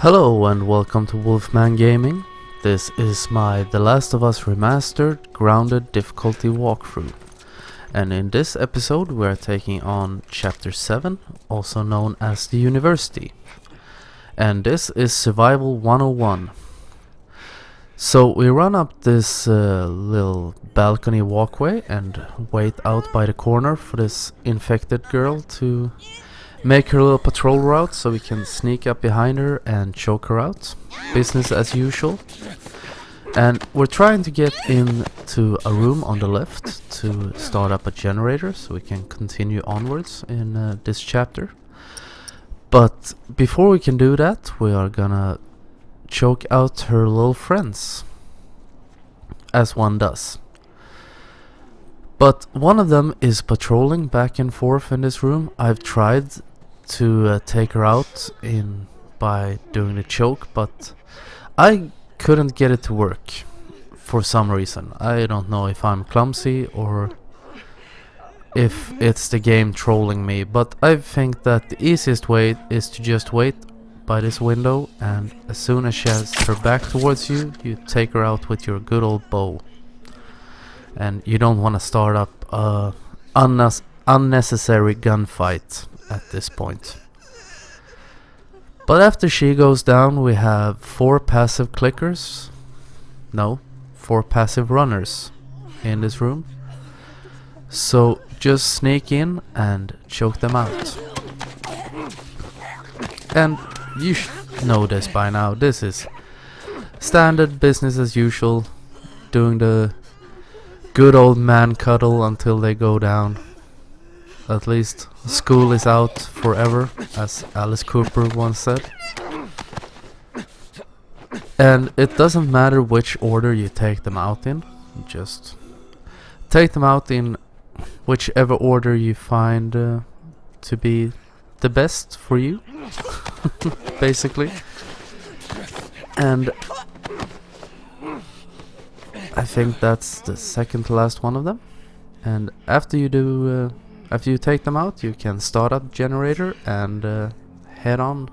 Hello and welcome to Wolfman Gaming. This is my The Last of Us Remastered Grounded difficulty walkthrough. And in this episode we are taking on Chapter 7, also known as the University. And this is Survival 101. So we run up this little balcony walkway and wait out by the corner for this infected girl to make her little patrol route so we can sneak up behind her and choke her out. Business as usual. And we're trying to get into a room on the left to start up a generator so we can continue onwards in this chapter. But before we can do that, we are gonna choke out her little friends, as one does. But one of them is patrolling back and forth in this room. I've tried to take her out by doing the choke, but I couldn't get it to work for some reason. I don't know if I'm clumsy or if it's the game trolling me, but I think that the easiest way is to just wait by this window, and as soon as she has her back towards you, you take her out with your good old bow. And you don't want to start up a unnecessary gunfight at this point. But after she goes down, we have 4 passive clickers. No, 4 passive runners in this room. So just sneak in and choke them out. And you should know this by now. This is standard business as usual. Doing the good old man cuddle until they go down. At least school is out forever, as Alice Cooper once said. And it doesn't matter which order you take them out in. Just take them out in whichever order you find to be the best for you, basically. And I think that's the second to last one of them. And after you take them out, you can start up generator and head on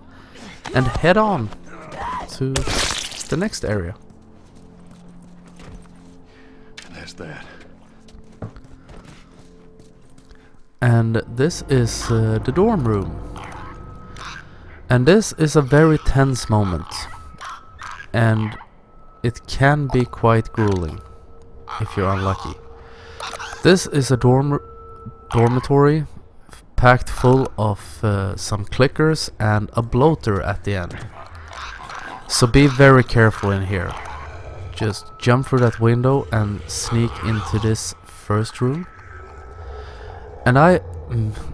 to the next area. There's that. And this is the dorm room. And this is a very tense moment. And it can be quite grueling if you're unlucky. This is a dormitory packed full of some clickers and a bloater at the end. So be very careful in here. Just jump through that window and sneak into this first room. And I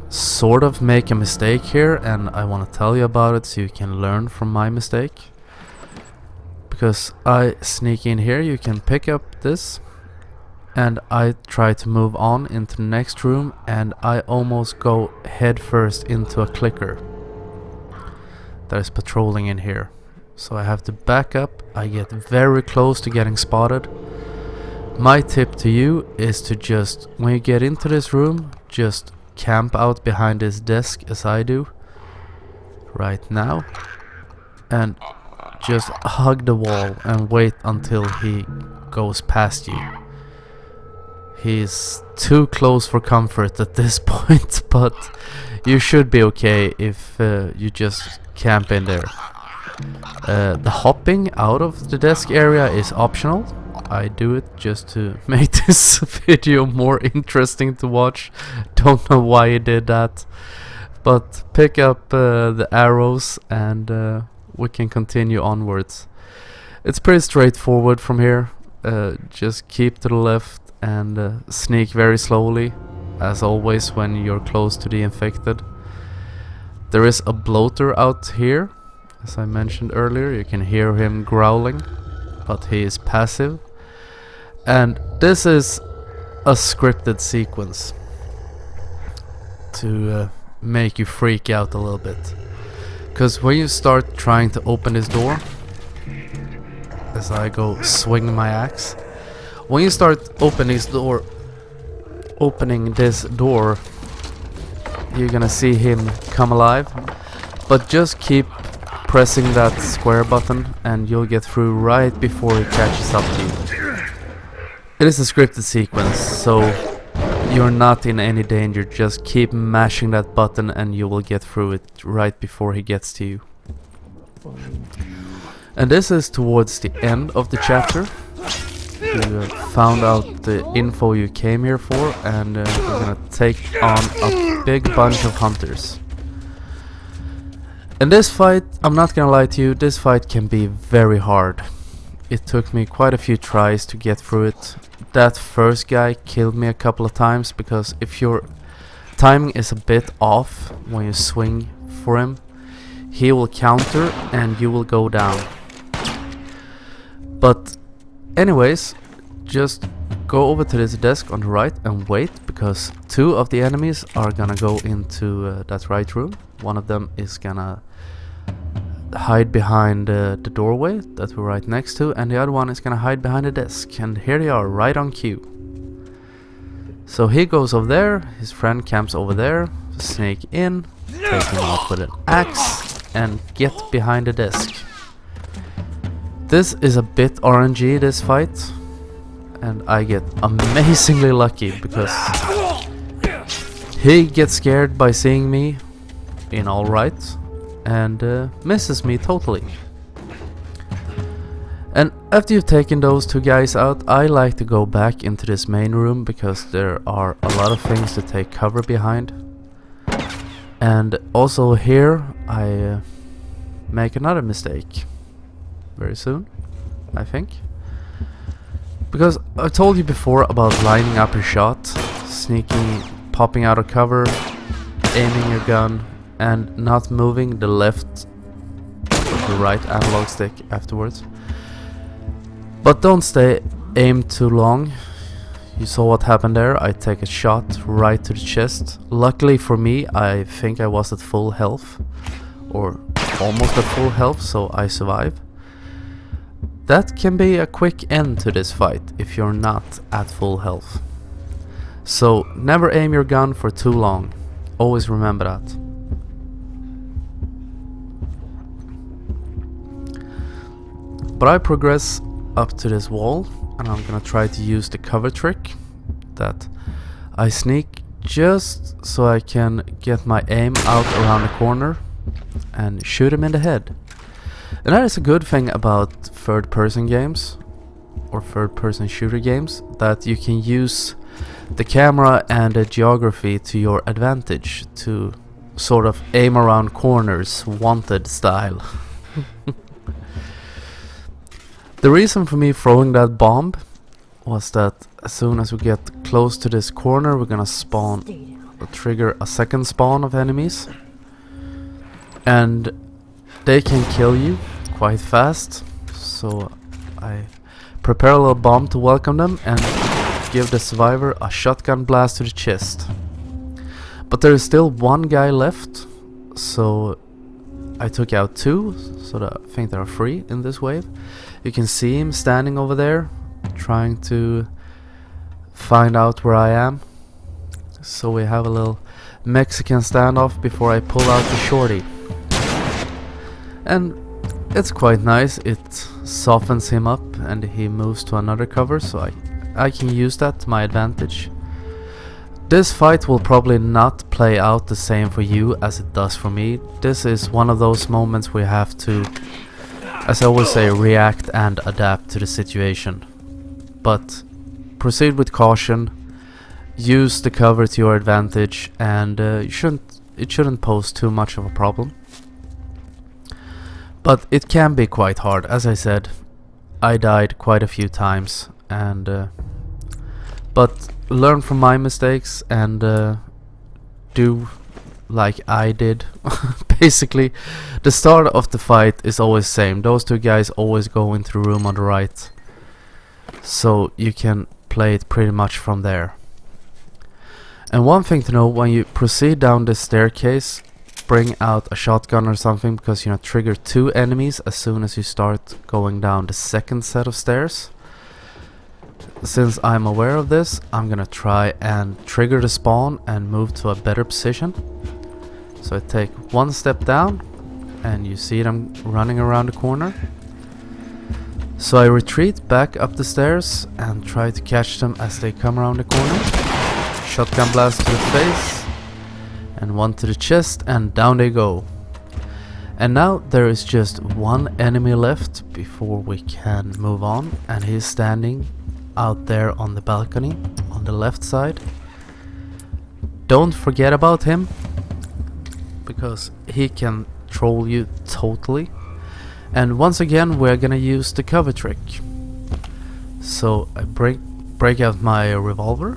sort of make a mistake here, and I want to tell you about it so you can learn from my mistake. Because I sneak in here, you can pick up this, and I try to move on into the next room, and I almost go head first into a clicker that is patrolling in here. So I have to back up. I get very close to getting spotted. My tip to you is to just, when you get into this room, just camp out behind this desk as I do right now, and just hug the wall and wait until he goes past you. He's too close for comfort at this point, but you should be okay if you just camp in there. The hopping out of the desk area is optional. I do it just to make this video more interesting to watch. Don't know why I did that. But pick up the arrows and we can continue onwards. It's pretty straightforward from here. Just keep to the left and sneak very slowly, as always when you're close to the infected. There is a bloater out here, as I mentioned earlier. You can hear him growling, but he is passive. And this is a scripted sequence to make you freak out a little bit. Because when you start trying to open this door, as I go swinging my axe, when you start opening this door, you're gonna see him come alive. But just keep pressing that square button and you'll get through right before he catches up to you. It is a scripted sequence, so you're not in any danger. Just keep mashing that button and you will get through it right before he gets to you. And this is towards the end of the chapter. You found out the info you came here for, and you're gonna take on a big bunch of hunters. And this fight, I'm not gonna lie to you, this fight can be very hard. It took me quite a few tries to get through it. That first guy killed me a couple of times because if your timing is a bit off when you swing for him, he will counter and you will go down. But anyways, just go over to this desk on the right and wait, because two of the enemies are gonna go into that right room. One of them is gonna hide behind the doorway that we're right next to, and the other one is gonna hide behind the desk. And here they are, right on cue. So he goes over there, his friend camps over there, sneak in, take him out with an axe, and get behind the desk. This is a bit RNG, this fight, and I get amazingly lucky because he gets scared by seeing me in all right and misses me totally. And after you've taken those two guys out, I like to go back into this main room because there are a lot of things to take cover behind. And also here I make another mistake very soon, I think. Because I told you before about lining up your shot, sneaking, popping out of cover, aiming your gun, and not moving the left or the right analog stick afterwards. But don't stay aimed too long. You saw what happened there. I take a shot right to the chest. Luckily for me, I think I was at full health, or almost at full health, so I survive. That can be a quick end to this fight if you're not at full health. So never aim your gun for too long. Always remember that. But I progress up to this wall, and I'm gonna try to use the cover trick that I sneak just so I can get my aim out around the corner and shoot him in the head. And that is a good thing about third-person games or third-person shooter games, that you can use the camera and the geography to your advantage to sort of aim around corners, Wanted style. The reason for me throwing that bomb was that as soon as we get close to this corner, we're gonna trigger a second spawn of enemies, and they can kill you quite fast. So I prepare a little bomb to welcome them and give the survivor a shotgun blast to the chest. But there is still one guy left, so I took out two, so that I think there are three in this wave. You can see him standing over there, trying to find out where I am. So we have a little Mexican standoff before I pull out the shorty. And it's quite nice, it softens him up and he moves to another cover, so I can use that to my advantage. This fight will probably not play out the same for you as it does for me. This is one of those moments we have to, as I always say, react and adapt to the situation. But proceed with caution, use the cover to your advantage, and it shouldn't pose too much of a problem. But it can be quite hard. As I said, I died quite a few times, and but learn from my mistakes and do like I did. Basically, the start of the fight is always same. Those two guys always go into the room on the right, so you can play it pretty much from there. And one thing to know, when you proceed down this staircase, bring out a shotgun or something, because trigger two enemies as soon as you start going down the second set of stairs. Since I'm aware of this, I'm gonna try and trigger the spawn and move to a better position. So I take one step down, and you see them running around the corner. So I retreat back up the stairs and try to catch them as they come around the corner. Shotgun blast to the face and one to the chest, and down they go. And now there is just one enemy left before we can move on, and he's standing out there on the balcony on the left side. Don't forget about him, because he can troll you totally. And once again we're gonna use the cover trick. So I break out my revolver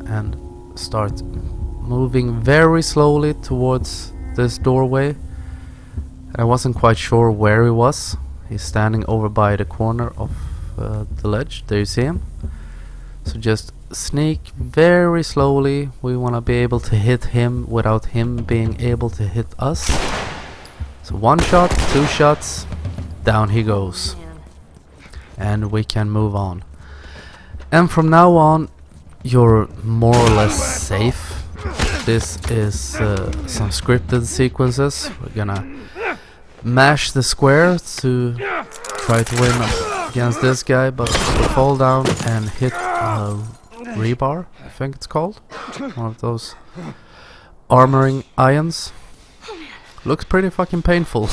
and start moving very slowly towards this doorway. I wasn't quite sure where he was. He's standing over by the corner of the ledge. There you see him. So just sneak very slowly. We want to be able to hit him without him being able to hit us. So one shot, two shots, down he goes. And we can move on. And from now on, you're more or less safe. This is some scripted sequences. We're gonna mash the square to try to win against this guy, but we fall down and hit rebar, I think it's called. One of those armoring ions. Looks pretty fucking painful.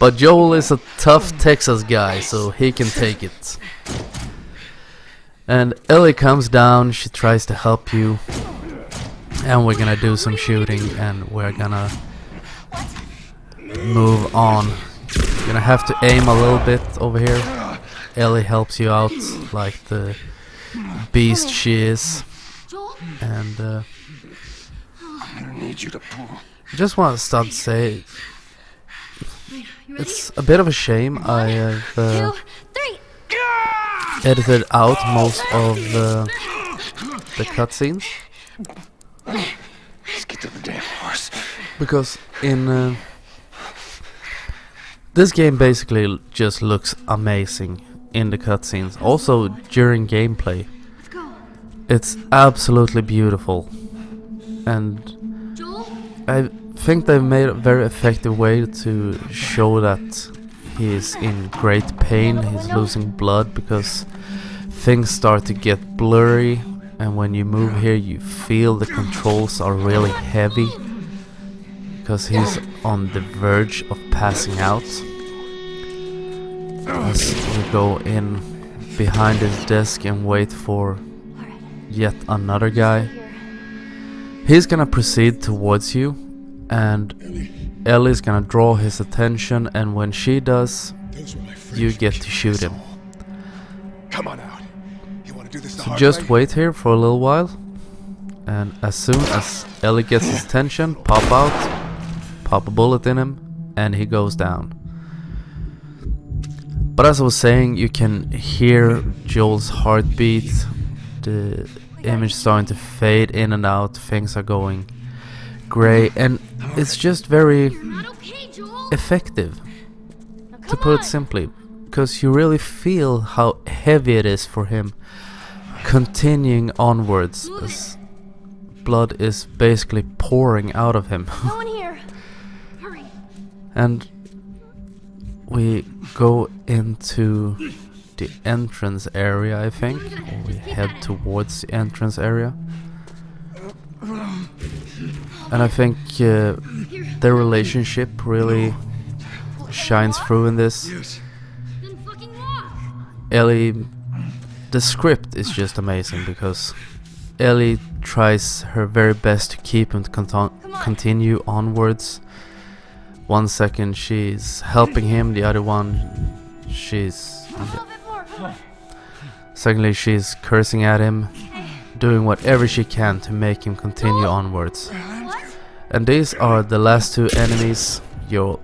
But Joel is a tough Texas guy, so he can take it. And Ellie comes down, she tries to help you. And we're gonna do some shooting, and we're gonna move on. You're gonna have to aim a little bit over here. Ellie helps you out like the beast she is. And I'm gonna need you to pull. I just want to stop to say it's a bit of a shame I have edited out most of the cutscenes. Let's get to the damn horse. Because in this game basically just looks amazing in the cutscenes. Also during gameplay, it's absolutely beautiful, and I think they've made a very effective way to show that he is in great pain. He's losing blood because things start to get blurry, and when you move here you feel the controls are really heavy because he's on the verge of passing out. As we go in behind his desk and wait for yet another guy, he's gonna proceed towards you, and Ellie's gonna draw his attention, and when she does, you get to shoot him. Come on out. You want to do this the So hard just way? wait here for a little while, and as soon as Ellie gets his attention, pop out, pop a bullet in him, and he goes down. But as I was saying, you can hear Joel's heartbeat, the image starting to fade in and out, things are going grey, and it's just very effective, to put it simply, because you really feel how heavy it is for him continuing onwards as blood is basically pouring out of him. No one here. Hurry. And we go into the entrance area, I think, or we head towards the entrance area. And I think their relationship really shines through in this. Then fucking walk. Ellie, the script is just amazing because Ellie tries her very best to keep him to continue onwards. 1 second she's helping him, the other one she's... A little bit more. Come on. Secondly, she's cursing at him, doing whatever she can to make him continue onwards. What? And these are the last two enemies. You'll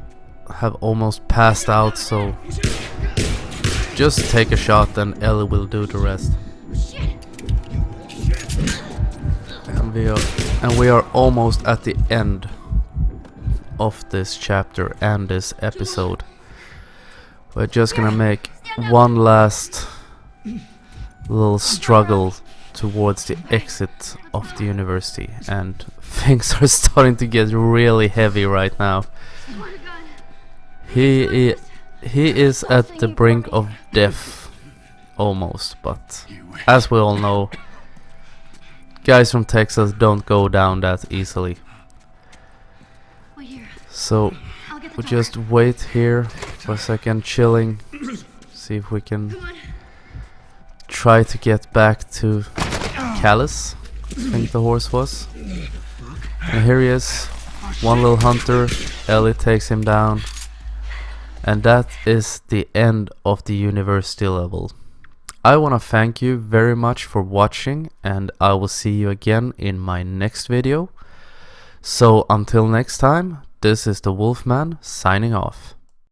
have almost passed out, so just take a shot and Ellie will do the rest. Shit. And we are almost at the end of this chapter and this episode. We're just gonna make one last little struggle towards the exit of the university, and things are starting to get really heavy right now. Swear to God. He is at the brink of death, almost, but as we all know, guys from Texas don't go down that easily. Wait here. So I'll get the we door. just wait here for a second, chilling, see if we can Come on. try to get back to Callus, I think the horse was. And here he is, one little hunter, Ellie takes him down. And that is the end of the university level. I want to thank you very much for watching, and I will see you again in my next video. So until next time, this is the Wolfman signing off.